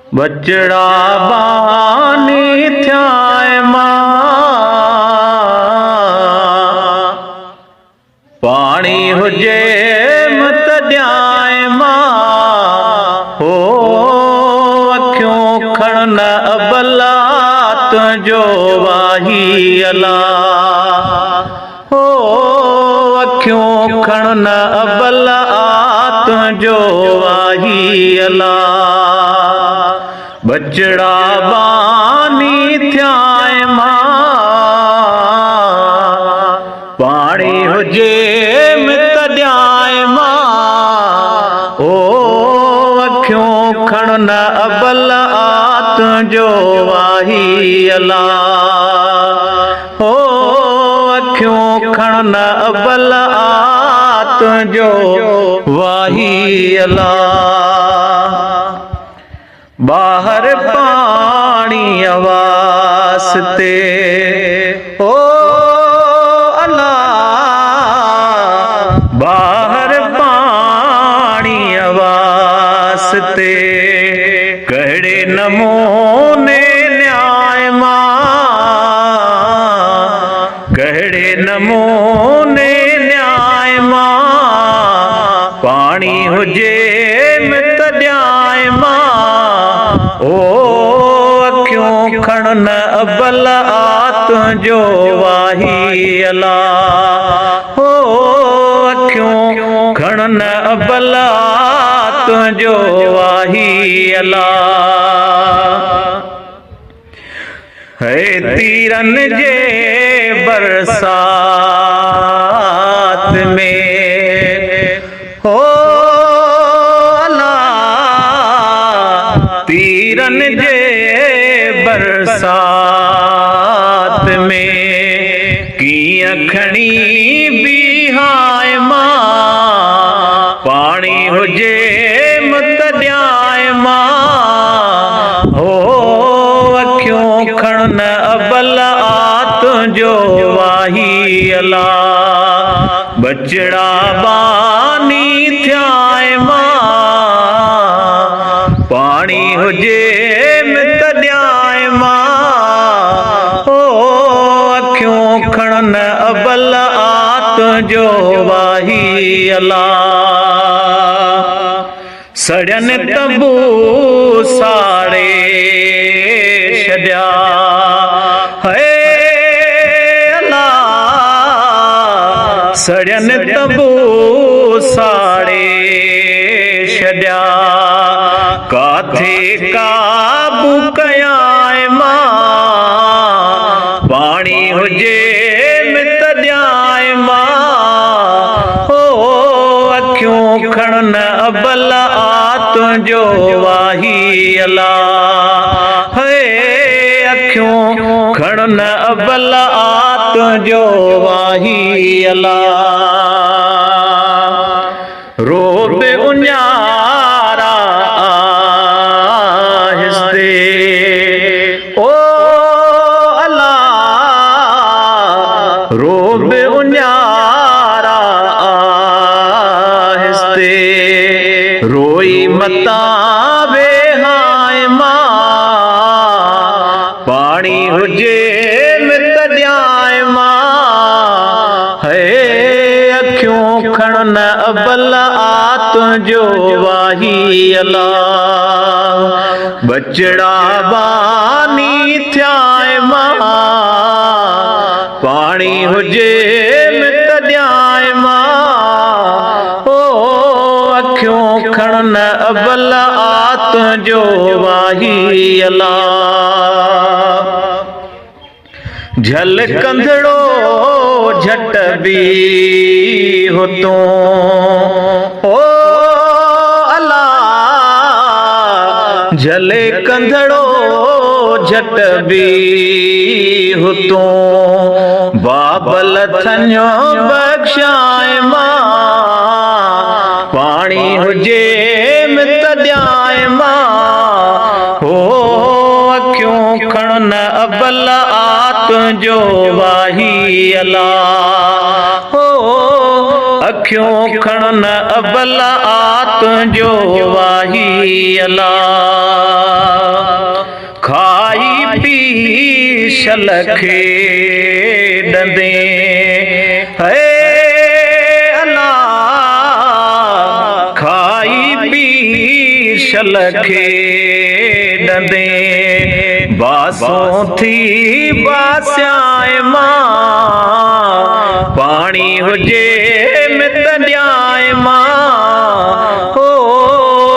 बचड़ा बानी थ्याए मां, पानी हुजे मत ड्याए मां, हो अखियों खड़न अबला तुझो वाही अला, हो अखियों खड़न अबला तुझो वाही अला। बचड़ा बानी थ्याए मां, पानी हुजे मित ड्याए मां, ओ अखियों खड़न अबल तुझो वाही अला, ओ अखियों खड़न अबल तुझो वाही अला। बाहर पानी वास्ते ओ अला, बाहर पानी वास्ते कड़े नमूने न्याय मां, कड़े नमूने न्याय मां, पानी हुजे मित ड्याए मां, ओ अखियों खड़न अबल तुझो वाही अला, ओ अखियों खड़न अबल तुझो वाही अला। है तीरन जे बरसात में, हो तीरन जे बरसात में किया खड़ी बिहाए मां, पानी हुजे मत ड्याए मां, हो अखियों खड़न अबल तुझो वाही अला। बचड़ा बानी थ्याए मां, पानी हुजे मित ड्याए मां, ओ अखियों खड़न अबल तुझो वाही अला। सड़न तबू साड़े छड्या है अला, सड़न तबू साड़े छड्या, काथे काबू कयाए मां, पानी हुजे मित ड्याए मां, हो अखियों खड़न अबल तुझो वाही अला, है अखियों खड़न अबल तुझो वाही अला। रोब उन्यारा आहिस्ते ओ अला, रोब उन्यारा आहिस्ते, रोई मता बेहाए मां, पानी हुजे मित ड्याए मां, है अखियों खड़न अबल तुझो वाही अला। बचड़ा बानी थ्याए मां, पानी हुजे मित ड्याए मां, ओ अखियों खड़न अबल तुझो वाही अला। झल कंधड़ो झट भी हो तो ओ अला, झले कंधड़ो झट भी हो तो, बाबल थन्यो बख्शाए मां, पानी हुजे मित ड्याए मां, हो अखियों खड़न अबल जो वाही अला हो अखियों खणन अबल आत जो वाही अला खाई पी शलखे डंदे है अला खाई पी शलखे डंदे बासों थी बास्याए मां पानी हुजे मित ॾियाए मां हो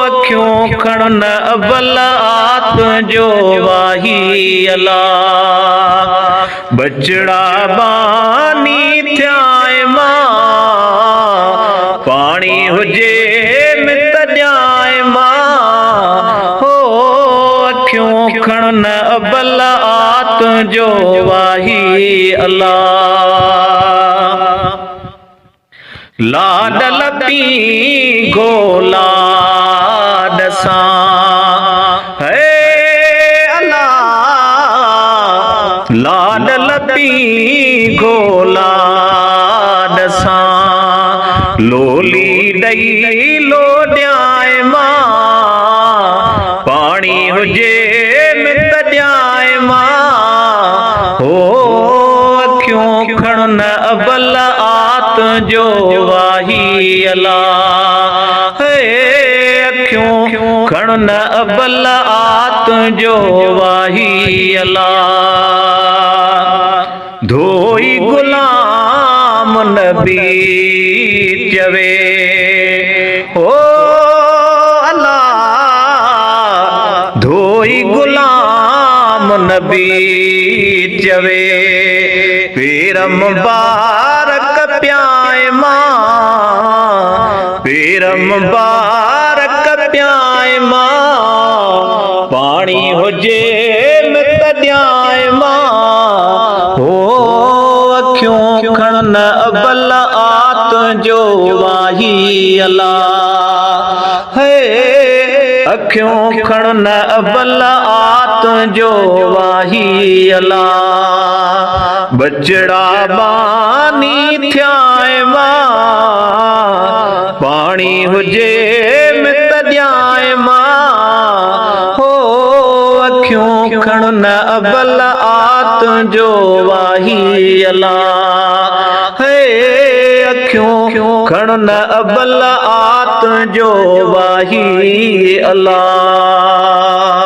अखियों खणन अबल आत जो वाही अला बचड़ा बानी थियाए मां पानी हुजे मित ॾियाए मां हो अखियों खणन अबल आत जो वाही अला लाडल पी गोला दसा है अला लाडल पी गोला दसा लोली दई लोड्याए मां पानी हुजे मित ॾियाए मां हो अखियों खणन अबल आत जो वाही अला है अखियों खणन अबल आत जो वाही अला धोई गुलाम नबी चवे हो अला धोई गुलाम नबी चवे पीर मुबारक प्याए मां पीर मुबारक प्याए मां पानी हुजे मित ॾियाए मां हो अखियों खणन अबल आत जो वाही अला है अखियों खणन अबल आत जो वाही अला बचड़ा बानी थियाए मां पानी हुजे मित ॾियाए मां हो अखियों खणन अबल आत जो वाही अला है अखियों खणन अबल आत जो वाही अला।